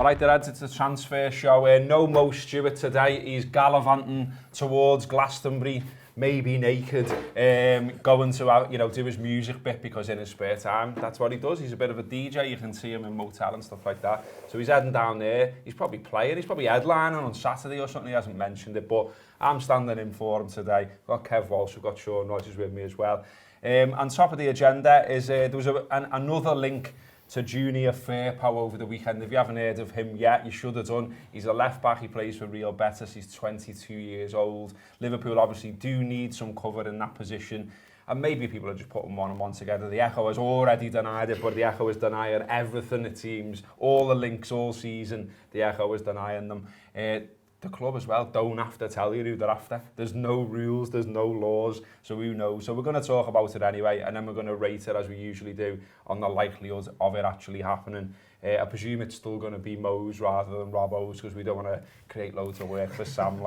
right, the Reds, it's a transfer show. No Mo Stewart today. He's gallivanting towards Glastonbury, maybe naked, going to do his music bit, because in his spare time, that's what he does. He's a bit of a DJ. You can see him in motel and stuff like that. So he's heading down there. He's probably playing. He's probably headlining on Saturday or something. He hasn't mentioned it, but I'm standing in for him today. We've got Kev Walsh, we've got Sean Rogers with me as well. On top of the agenda is there was another link to Junior Firpo over the weekend. If you haven't heard of him yet, you should have done. He's a left back. He plays for Real Betis. He's 22 years old. Liverpool obviously do need some cover in that position. And maybe people are just putting one and one together. The Echo has already denied it, but the Echo is denying everything, it seems. All the links all season, the Echo is denying them. The club as well don't have to tell you who they're after. There's no rules, there's no laws, so who knows? So we're going to talk about it anyway, and then we're going to rate it as we usually do on the likelihood of it actually happening. I presume it's still going to be Mo's rather than Robbo's, because we don't want to create loads of work for Sam.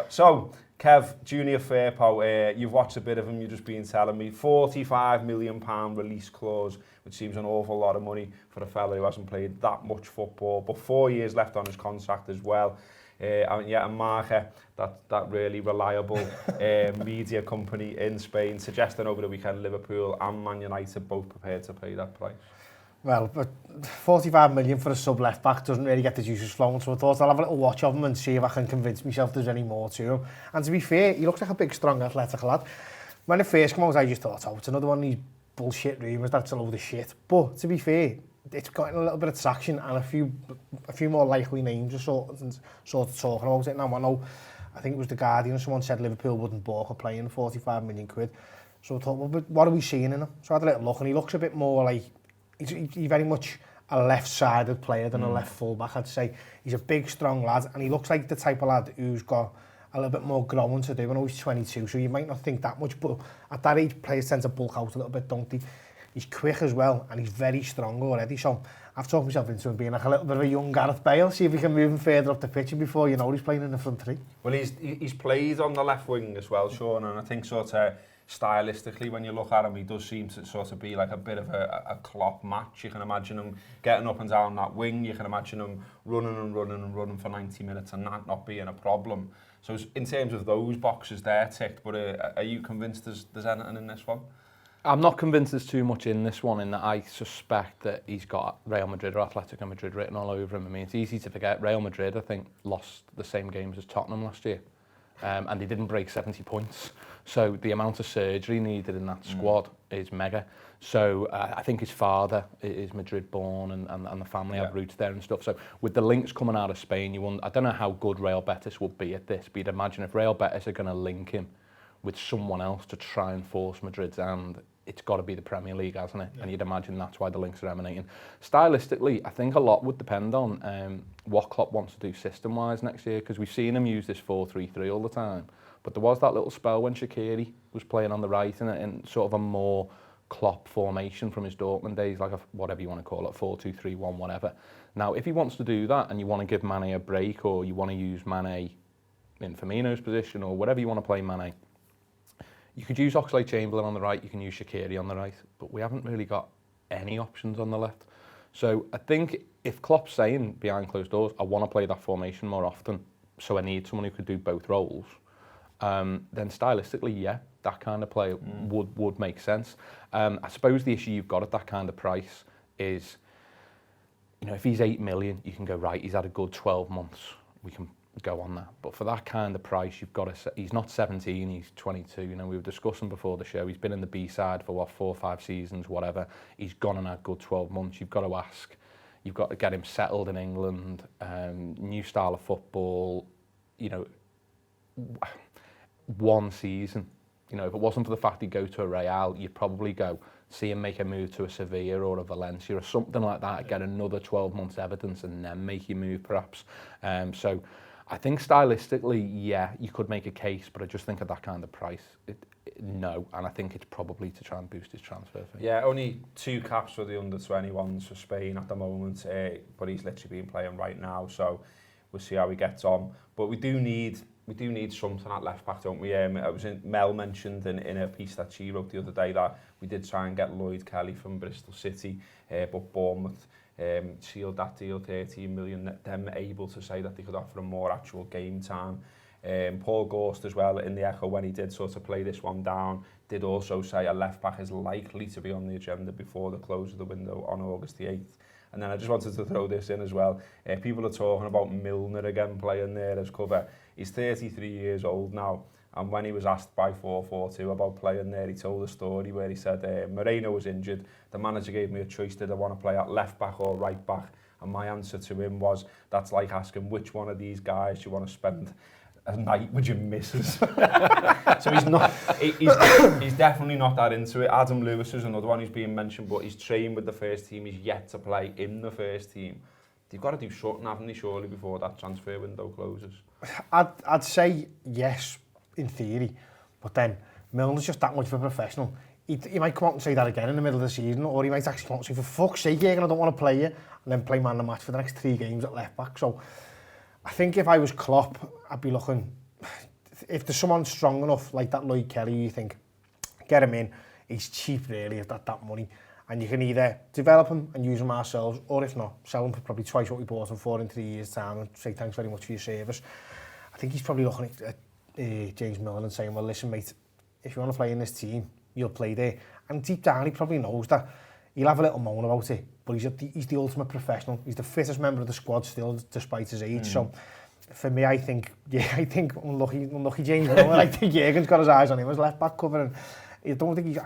So, Kev, Junior Firpo, you've watched a bit of him, you've just been telling me. £45 million release clause, which seems an awful lot of money for a fella who hasn't played that much football, but 4 years left on his contract as well. And Marca, that really reliable media company in Spain, suggesting over the weekend Liverpool and Man United both prepared to pay that price. Well, but 45 million for a sub left back doesn't really get the juices flowing, so I thought I'll have a little watch of him and see if I can convince myself there's any more to him. And to be fair, he looks like a big, strong, athletic lad. When it first came out, I just thought, it's another one of these bullshit rumours that's a load of shit. But to be fair, it's gotten a little bit of traction, and a few more likely names are sort of talking about it now. I think it was The Guardian, someone said Liverpool wouldn't balk at playing 45 million quid. So I thought, well, but what are we seeing in him? So I had a little look, and he looks a bit more like, he's very much a left-sided player than a left full-back, I'd say. He's a big, strong lad, and he looks like the type of lad who's got a little bit more growing to do. I know he's 22, so you might not think that much, but at that age, players tend to bulk out a little bit, don't they? He's quick as well, and he's very strong already. So I've talked myself into him being like a little bit of a young Gareth Bale. See if we can move him further up the pitch, and before you know, he's playing in the front three. Well, he's played on the left wing as well, Sean, and I think sort of stylistically, when you look at him, he does seem to sort of be like a bit of a Klopp match. You can imagine him getting up and down that wing. You can imagine him running for 90 minutes and that not being a problem. So in terms of those boxes, they're ticked. But are you convinced there's anything in this one? I'm not convinced there's too much in this one, in that I suspect that he's got Real Madrid or Atletico Madrid written all over him. I mean, it's easy to forget. Real Madrid, I think, lost the same games as Tottenham last year. And they didn't break 70 points. So the amount of surgery needed in that squad is mega. So I think his father is Madrid born, and the family have roots there and stuff. So with the links coming out of Spain, I don't know how good Real Betis would be at this, but you'd imagine if Real Betis are going to link him with someone else to try and force Madrid's hand, it's got to be the Premier League, hasn't it? Yeah. And you'd imagine that's why the links are emanating. Stylistically, I think a lot would depend on what Klopp wants to do system-wise next year, because we've seen him use this 4-3-3 all the time. But there was that little spell when Shaqiri was playing on the right in sort of a more Klopp formation from his Dortmund days, like whatever you want to call it, 4-2-3-1, whatever. Now, if he wants to do that and you want to give Mane a break, or you want to use Mane in Firmino's position, or whatever you want to play Mane, you could use Oxlade-Chamberlain on the right, you can use Shaqiri on the right, but we haven't really got any options on the left. So I think if Klopp's saying behind closed doors, I want to play that formation more often, so I need someone who could do both roles, then stylistically, yeah, that kind of play would make sense. I suppose the issue you've got at that kind of price is, if he's 8 million, you can go, right, he's had a good 12 months, we can go on that. But for that kind of price, you've got to, he's not 17, he's 22. We were discussing before the show, he's been in the B-side for 4 or 5 seasons, whatever. He's gone and had good 12 months. You've got to ask, you've got to get him settled in England, new style of football, one season. If it wasn't for the fact he'd go to a Real, you'd probably go see him make a move to a Sevilla or a Valencia or something like that, get another 12 months evidence and then make your move perhaps. So I think stylistically, yeah, you could make a case, but I just think at that kind of price, no. And I think it's probably to try and boost his transfer fee. Yeah, only 2 caps for the under-21s for Spain at the moment, but he's literally been playing right now, so we'll see how he gets on. But we do need something at left back, don't we? Mel mentioned in a piece that she wrote the other day that we did try and get Lloyd Kelly from Bristol City, but Bournemouth sealed that deal, 13 million, them able to say that they could offer him more actual game time. Paul Gorst as well in the Echo, when he did sort of play this one down, did also say a left back is likely to be on the agenda before the close of the window on August the 8th. And then I just wanted to throw this in as well. People are talking about Milner again playing there as cover. He's 33 years old now, and when he was asked by 442 about playing there, he told a story where he said, Moreno was injured, the manager gave me a choice, did I want to play at left back or right back? And my answer to him was, that's like asking which one of these guys do you want to spend a night with your missus. So he's definitely not that into it. Adam Lewis is another one who's being mentioned, but he's trained with the first team. He's yet to play in the first team. They've got to do something, haven't they, surely, before that transfer window closes? I'd say yes, in theory, but then Milner's just that much of a professional. He might come out and say that again in the middle of the season, or he might actually come out and say, for fuck's sake, Jürgen, I don't want to play you, and then play man of the match for the next 3 games at left back. So I think if I was Klopp, I'd be looking, if there's someone strong enough like that Lloyd Kelly, you think, get him in, he's cheap really at that money, and you can either develop him and use him ourselves, or if not, sell him for probably twice what we bought him for in 3 years' time and say thanks very much for your service. I think he's probably looking at James Milner and saying, well, listen mate, if you want to play in this team, you'll play there. And deep down he probably knows that. He'll have a little moan about it, but he's the ultimate professional. He's the fittest member of the squad still, despite his age. So for me, I think unlucky James Milner. I think Jürgen's got his eyes on him as left back cover, and I don't think he's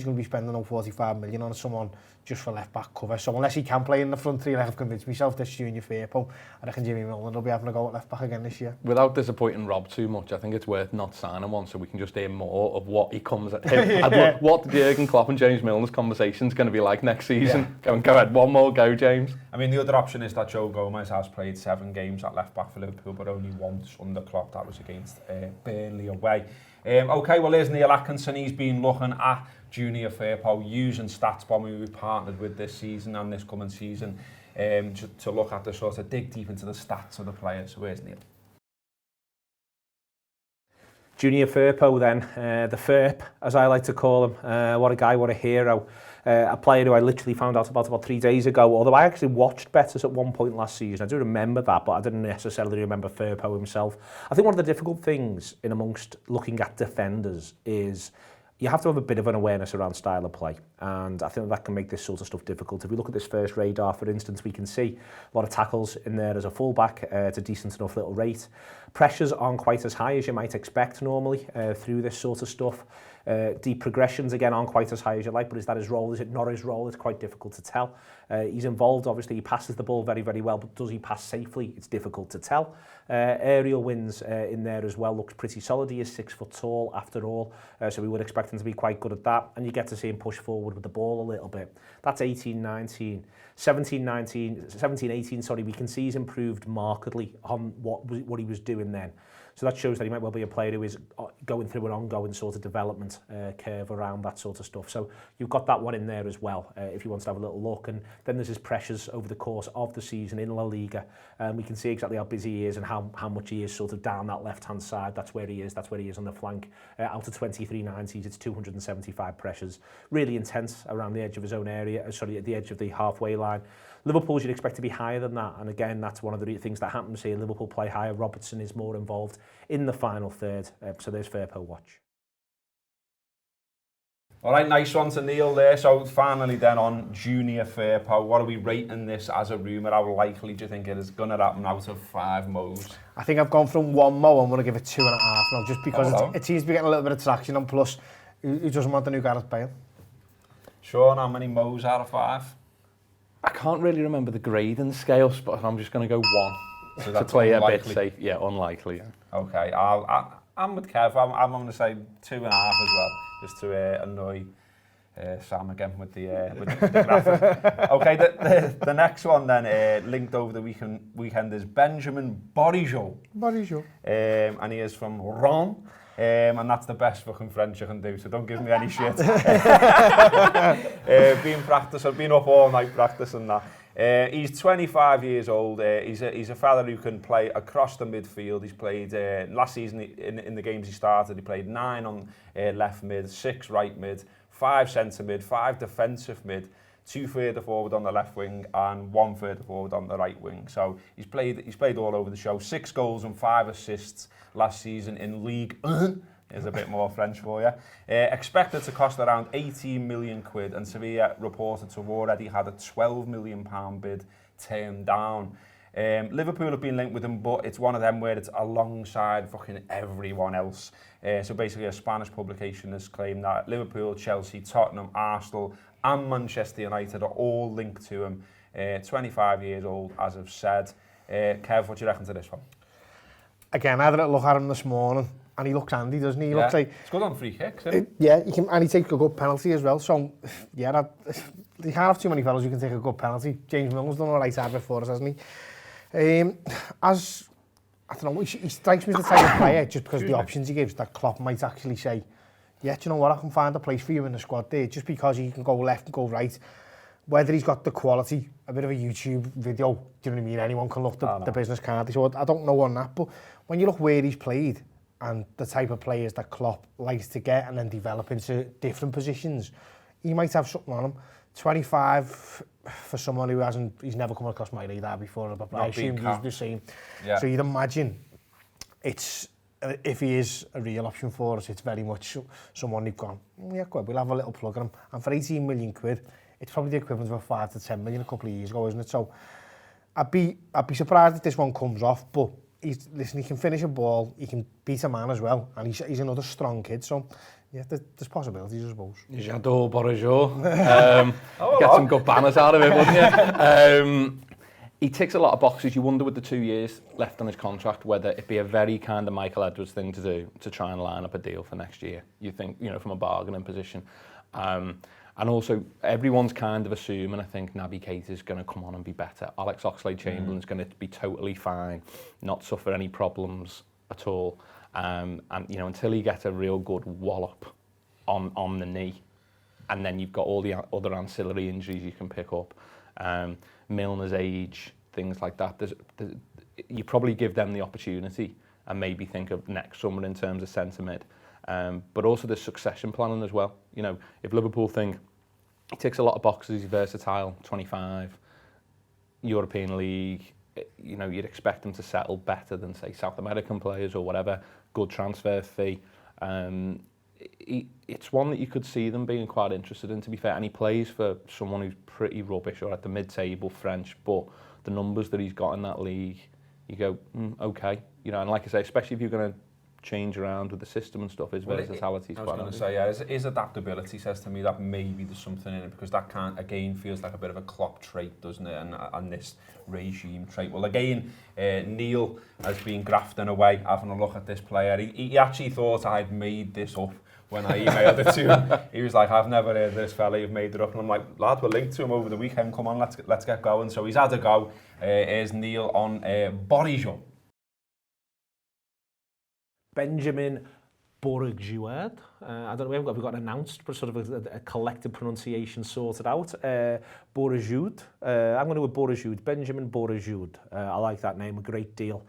going to be spending on 45 million on someone just for left back cover. So unless he can play in the front three, I've convinced myself this junior Firpo, I reckon Jimmy Milner will be having a go at left back again this year. Without disappointing Rob too much, I think it's worth not signing one so we can just hear more of what he comes at. And what Jürgen Klopp and James Milner's conversation is going to be like next season. Go ahead, one more go, James. I mean, the other option is that Joe Gomez has played 7 games at left back for Liverpool, but only once under Klopp. That was against Burnley away. Okay, well, here's Neil Atkinson. He's been looking at Junior Firpo using StatsBomb, who we partnered with this season and this coming season, to look at the sort of dig deep into the stats of the players. So where's Neil? Junior Firpo then, the Firp, as I like to call him. What a guy, what a hero. A player who I literally found out about 3 days ago, although I actually watched Betis at one point last season. I do remember that, but I didn't necessarily remember Firpo himself. I think one of the difficult things in amongst looking at defenders is you have to have a bit of an awareness around style of play, and I think that can make this sort of stuff difficult. If we look at this first radar, for instance, we can see a lot of tackles in there as a fullback at a decent enough little rate. Pressures aren't quite as high as you might expect normally through this sort of stuff. Deep progressions, again, aren't quite as high as you like, but is that his role? Is it not his role? It's quite difficult to tell. He's involved, obviously, he passes the ball very, very well, but does he pass safely? It's difficult to tell. Aerial wins in there as well, looks pretty solid. He is 6 foot tall after all, so we would expect him to be quite good at that, and you get to see him push forward with the ball a little bit. That's 18-19. 17-18, sorry, we can see he's improved markedly on what he was doing then. So that shows that he might well be a player who is going through an ongoing sort of development curve around that sort of stuff. So you've got that one in there as well, if you want to have a little look. And then there's his pressures over the course of the season in La Liga. We can see exactly how busy he is and how much he is sort of down that left-hand side. That's where he is on the flank. Out of 23 90s, it's 275 pressures. Really intense around the edge of his own area, at the edge of the halfway line. Liverpool, you'd expect to be higher than that, and again, that's one of the things that happens here. Liverpool play higher. Robertson is more involved in the final third, so there's Firpo watch. All right, nice one to Neil there. So finally then on Junior Firpo, what are we rating this as a rumour? How likely do you think it is going to happen out of 5 mows? I think I've gone from 1 mo, I'm going to give it 2.5 now, just because it seems to be getting a little bit of traction, and plus, who doesn't want the new Gareth Bale? Sean, how many mows out of 5? I can't really remember the grading scales, but I'm just going to go 1 so to play a bit safe. Yeah, unlikely. Yeah. Okay, I'm with Kev. I'm going to say 2.5 as well, just to annoy Sam again with the graphic. Okay, the next one then, linked over the weekend is Benjamin Bourigeaud. And he is from Rouen. And that's the best fucking French I can do, so don't give me any shit. Been up all night practicing that. He's 25 years old. He's a fella who can play across the midfield. He's played last season in the games he started. He played 9 on left mid, 6 right mid, 5 centre mid, 5 defensive mid, 2 further forward on the left wing and 1 further forward on the right wing. So he's played all over the show. 6 goals and 5 assists last season in League 1. Is a bit more French for you. Expected to cost around 18 million quid, and Sevilla reported to have already had a 12 million pound bid turned down. Liverpool have been linked with him, but it's one of them where it's alongside fucking everyone else. So basically a Spanish publication has claimed that Liverpool, Chelsea, Tottenham, Arsenal and Manchester United are all linked to him. 25 years old, as I've said. Kev, what do you reckon to this one? Again, I had a look at him this morning, and he looks handy, doesn't he? He looks like... It's good on free kicks, isn't it? Yeah, and he takes a good penalty as well. So, yeah, you can't have too many fellas who can take a good penalty. James Milner's done all right out before us, hasn't he? I don't know, he strikes me as the type of player, just because of the options he gives, that Klopp might actually say, yeah, do you know what, I can find a place for you in the squad there, just because he can go left and go right. Whether he's got the quality, a bit of a YouTube video, do you know what I mean? Anyone can look the business card. So I don't know on that, but when you look where he's played and the type of players that Klopp likes to get and then develop into different positions, he might have something on him. 25 for someone who he's never come across my radar before, but I assume he's the same. Yeah. So you'd imagine it's, if he is a real option for us, it's very much someone who've gone, yeah, good, we'll have a little plug on him. And for 18 million quid, it's probably the equivalent of 5 to 10 million a couple of years ago, isn't it? So I'd be surprised if this one comes off, but he can finish a ball, he can beat a man as well, and he's another strong kid, so yeah, there's possibilities, I suppose. J'adore Bourigeaud. Get some good banners out of it, wouldn't you? He ticks a lot of boxes. You wonder with the 2 years left on his contract whether it'd be a very kind of Michael Edwards thing to do to try and line up a deal for next year. You think, from a bargaining position. And also, everyone's kind of assuming, I think, Naby Keita's going to come on and be better. Alex Oxlade-Chamberlain's going to be totally fine, not suffer any problems at all. And, until he gets a real good wallop on the knee, and then you've got all the other ancillary injuries you can pick up, Milner's age, things like that, you probably give them the opportunity and maybe think of next summer in terms of centre mid. But also there's succession planning as well. If Liverpool think he ticks a lot of boxes, he's versatile, 25, European League, you'd expect him to settle better than, say, South American players or whatever, good transfer fee. It's one that you could see them being quite interested in, to be fair, and he plays for someone who's pretty rubbish or at the mid-table French, but the numbers that he's got in that league, you go, okay. And like I say, especially if you're going to change around with the system and stuff, his versatility is quite nice. I was going to say, his adaptability says to me that maybe there's something in it, because that feels like a bit of a Klopp trait, doesn't it, and this regime trait. Well, again, Neil has been grafting away, having a look at this player. He actually thought I'd made this up when I emailed it to him. He was like, I've never heard of this fella, you've made it up. And I'm like, lad, we're linked to him over the weekend, come on, let's get going. So he's had a go. Here's Neil on Bourigeaud. Benjamin Bourigeaud. I don't know, we've got it announced, but sort of a collective pronunciation sorted out. Bourigeaud. I'm going to go with Bourigeaud. Benjamin Bourigeaud. I like that name a great deal.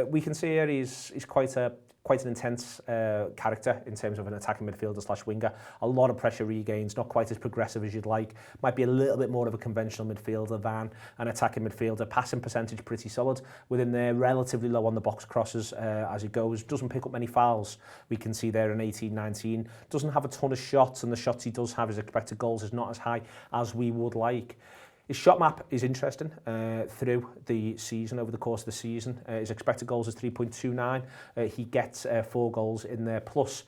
We can see here he's quite an intense character in terms of an attacking midfielder / winger. A lot of pressure regains, not quite as progressive as you'd like. Might be a little bit more of a conventional midfielder than an attacking midfielder. Passing percentage pretty solid within there, relatively low on the box crosses as he goes. Doesn't pick up many fouls. We can see there in 18-19. Doesn't have a ton of shots, and the shots he does have, his expected goals is not as high as we would like. His shot map is interesting through the season, over the course of the season. His expected goals is 3.29. He gets 4 goals in there, plus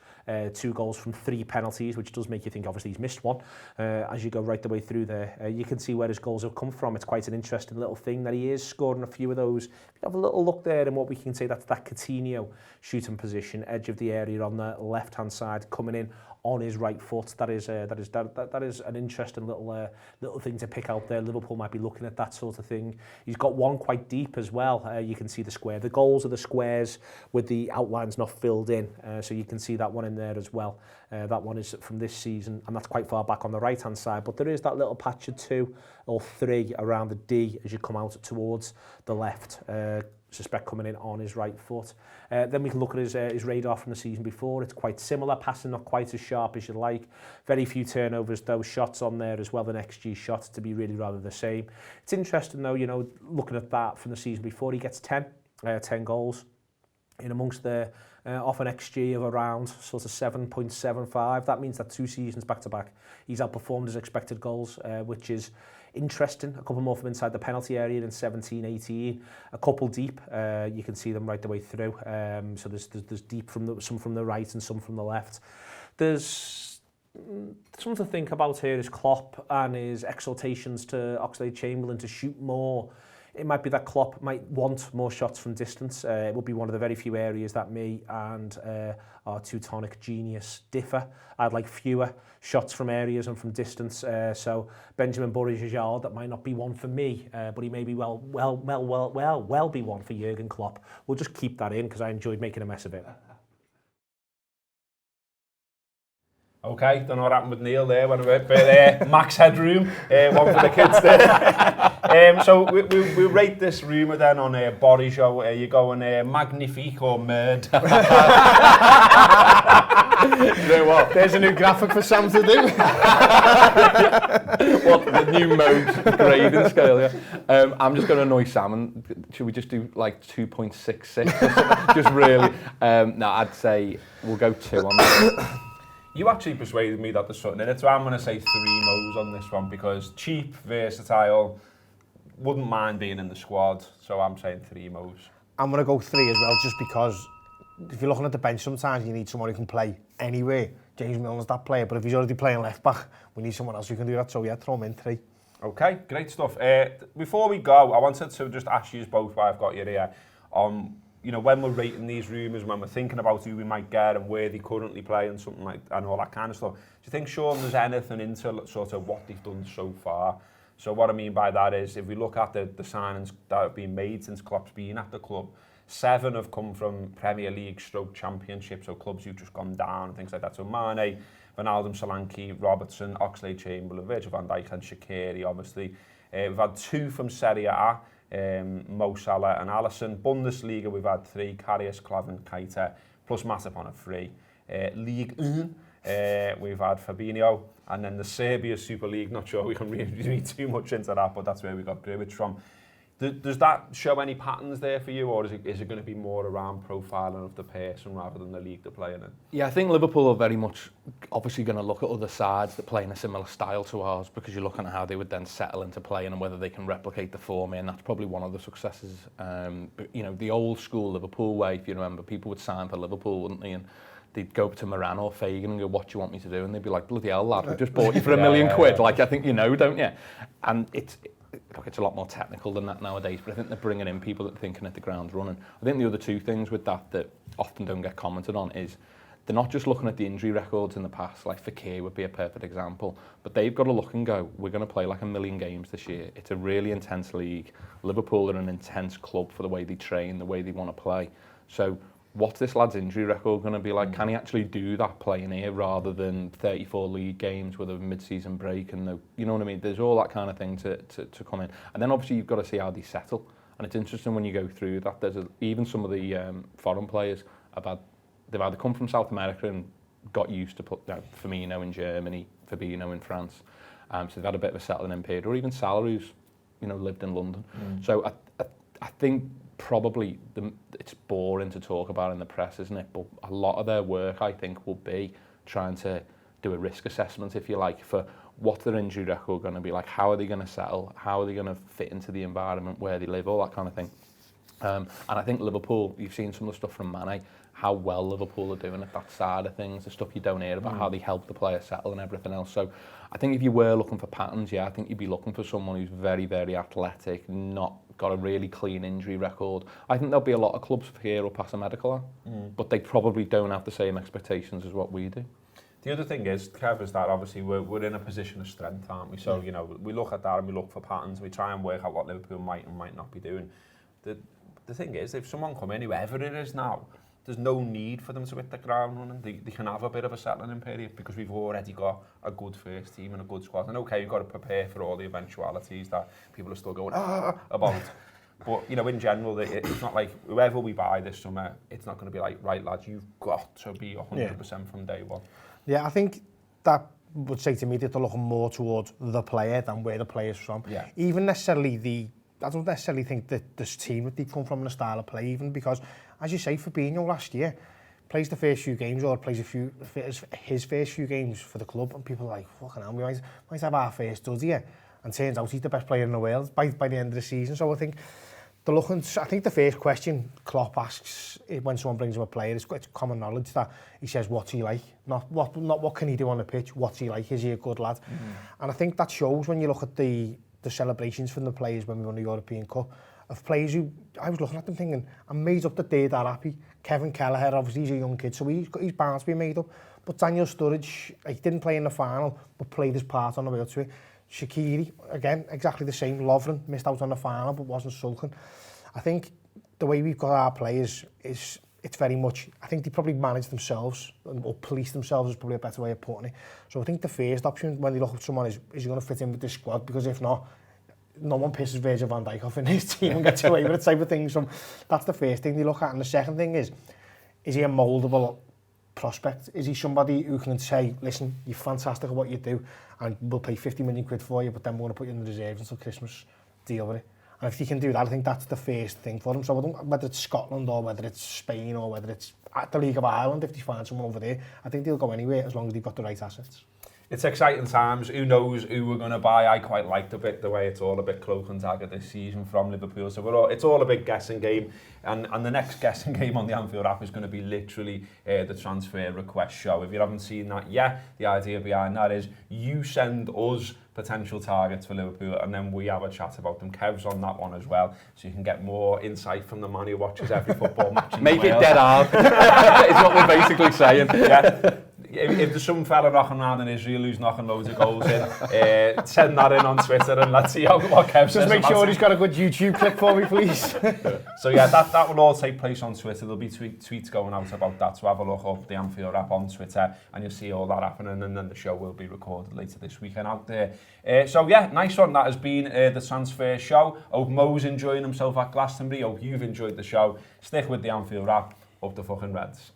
2 goals from 3 penalties, which does make you think, obviously, he's missed one. As you go right the way through there, you can see where his goals have come from. It's quite an interesting little thing that he is scoring a few of those. If you have a little look there, and what we can say, that's that Coutinho shooting position, edge of the area on the left-hand side, coming in on his right foot. That is an interesting little thing to pick out there. Liverpool might be looking at that sort of thing. He's got one quite deep as well. You can see the square. The goals are the squares with the outlines not filled in. So you can see that one in there as well. That one is from this season, and that's quite far back on the right-hand side. But there is that little patch of 2 or 3 around the D as you come out towards the left. suspect coming in on his right foot. Then we can look at his radar from the season before. It's quite similar, passing not quite as sharp as you like. Very few turnovers, though, shots on there as well, than XG shots to be really rather the same. It's interesting, though, you know, looking at that from the season before, he gets 10 goals in amongst the off an XG of around sort of 7.75. That means that 2 seasons back-to-back, he's outperformed his expected goals, which is interesting. A couple more from inside the penalty area in 17-18, a couple deep. You can see them right the way through. So there's deep some from the right and some from the left. There's something to think about here is Klopp and his exhortations to Oxlade-Chamberlain to shoot more. It might be that Klopp might want more shots from distance. It would be one of the very few areas that me and our Teutonic genius differ. I'd like fewer shots from areas and from distance. So Benjamin Bourigeaud, that might not be one for me, but he may be well be one for Jurgen Klopp. We'll just keep that in because I enjoyed making a mess of it. Okay, don't know what happened with Neil there, but max headroom, one for the kids there. So we rate this rumour then on Bourigeaud. Are you going magnifique or merd? You know what? There's a new graphic for Sam to do. What, the new mode grading scale, yeah. I'm just going to annoy Sam, and should we just do like 2.66 or something? Just really. No, I'd say we'll go 2 on that. You actually persuaded me that there's something in it, so I'm going to say 3 mows on this one because cheap, versatile, wouldn't mind being in the squad, so I'm saying 3 mows. I'm going to go 3 as well, just because if you're looking at the bench sometimes, you need someone who can play anywhere. James Milner's that player, but if he's already playing left back, we need someone else who can do that, so yeah, throw him in 3. Okay, great stuff. Before we go, I wanted to just ask you both why I've got you here. You know, when we're rating these rumours, when we're thinking about who we might get and where they currently play and something like and all that kind of stuff, do you think, Sean, there's anything into sort of what they've done so far? So what I mean by that is, if we look at the signings that have been made since Klopp's been at the club, 7 have come from Premier League / Championship, so clubs who've just gone down and things like that. So Mane, Wijnaldum, Solanke, Robertson, Oxlade-Chamberlain, Virgil van Dijk and Shaqiri, obviously. We've had 2 from Serie A. Mo Salah and Alisson. Bundesliga, we've had 3, Karius, Klavan, Keita, plus Matip on a free. Ligue 1, we've had Fabinho, and then the Serbia Super League, not sure we can really read too much into that, but that's where we got Grujic from. Does that show any patterns there for you, or is it going to be more around profiling of the person rather than the league they're playing in? Yeah, I think Liverpool are very much obviously going to look at other sides that play in a similar style to ours, because you're looking at how they would then settle into playing and whether they can replicate the form, and that's probably one of the successes. But, you know, the old school Liverpool way, if you remember, people would sign for Liverpool, wouldn't they? And they'd go to Moran or Fagan and go, "What do you want me to do?" And they'd be like, "Bloody hell, lad, we just bought you for £1 million quid. Like, I think you know, don't you?" And it's a lot more technical than that nowadays, but I think they're bringing in people that are thinking at the ground running. I think the other 2 things with that often don't get commented on is they're not just looking at the injury records in the past, like Fekir would be a perfect example, but they've got to look and go, we're going to play like 1 million games this year. It's a really intense league. Liverpool are an intense club for the way they train, the way they want to play. So what's this lad's injury record going to be like? Can he actually do that playing here rather than 34 league games with a mid-season break? And you know what I mean? There's all that kind of thing to come in. And then obviously you've got to see how they settle. And it's interesting when you go through that. Even some of the foreign players they've either come from South America and got used to Firmino in Germany, Fabinho in France. So they've had a bit of a settling in period, or even Salah, who's lived in London. So I think probably it's boring to talk about in the press, isn't it? But a lot of their work, I think, will be trying to do a risk assessment, if you like, for what's their injury record going to be like, how are they going to settle, how are they going to fit into the environment where they live, all that kind of thing. And I think Liverpool, you've seen some of the stuff from Mane, how well Liverpool are doing at that side of things, the stuff you don't hear about, how they help the player settle and everything else. So I think if you were looking for patterns, I think you'd be looking for someone who's very, very athletic, not got a really clean injury record. I think there'll be a lot of clubs here who'll pass a medical on, but they probably don't have the same expectations as what we do. The other thing is, Kev, is that obviously we're in a position of strength, aren't we? So, we look at that and we look for patterns, we try and work out what Liverpool might and might not be doing. The thing is, if someone come in, whoever it is now, there's no need for them to hit the ground running. They can have a bit of a settling period because we've already got a good first team and a good squad. And okay, you've got to prepare for all the eventualities that people are still going about. But, you know, in general, it's not like whoever we buy this summer, it's not going to be like, right, lads, you've got to be 100% from day one. Yeah, I think that would say to me that they're looking more towards the player than where the player's from. Yeah. Even necessarily I don't necessarily think that this team would come from in a style of play, even because, as you say, Fabinho last year plays the first few games or plays his first few games for the club, and people are like, fucking hell, we might have our first dud here. And turns out he's the best player in the world by the end of the season. So I think I think the first question Klopp asks when someone brings him a player is it's common knowledge that he says, what's he like? Not what can he do on the pitch, what's he like? Is he a good lad? And I think that shows when you look at the celebrations from the players when we won the European Cup, of players who, I was looking at them thinking, I'm made up that they're that happy. Kevin Kelleher, obviously he's a young kid, so he's bound to be made up. But Daniel Sturridge, he didn't play in the final, but played his part on the way to it. Shaqiri, again, exactly the same. Lovren missed out on the final, but wasn't sulking. I think the way we've got our players it's very much, I think they probably manage themselves, or police themselves is probably a better way of putting it. So I think the first option when they look at someone is he going to fit in with this squad? Because if not, no one pisses Virgil van Dijk off in his team and gets away with it type of thing. So that's the first thing they look at. And the second thing is he a mouldable prospect? Is he somebody who can say, listen, you're fantastic at what you do, and we'll pay 50 million quid for you, but then we're going to put you in the reserves until Christmas, deal with it. And if he can do that, I think that's the first thing for him. So whether it's Scotland or whether it's Spain or whether it's at the League of Ireland, if they find someone over there, I think they'll go anywhere as long as they've got the right assets. It's exciting times. Who knows who we're going to buy? I quite liked the way it's all a bit cloak and dagger this season from Liverpool. So it's all a big guessing game. And the next guessing game on the Anfield app is going to be literally the transfer request show. If you haven't seen that yet, the idea behind that is you send us potential targets for Liverpool and then we have a chat about them. Kev's on that one as well, so you can get more insight from the man who watches every football match in Make it dead hard, is what we're basically saying. Yeah. If there's some fella knocking around in Israel who's knocking loads of goals in, send that in on Twitter and let's see what Kev says. Just make sure he's got a good YouTube clip for me, please. So yeah, that will all take place on Twitter. There'll be tweets going out about that, so have a look up the Anfield app on Twitter and you'll see all that happening, and then the show will be recorded later this weekend out there. So yeah, nice one. That has been the transfer show. Hope Mo's enjoying himself at Glastonbury. Hope you've enjoyed the show. Stick with the Anfield app. Up the fucking Reds.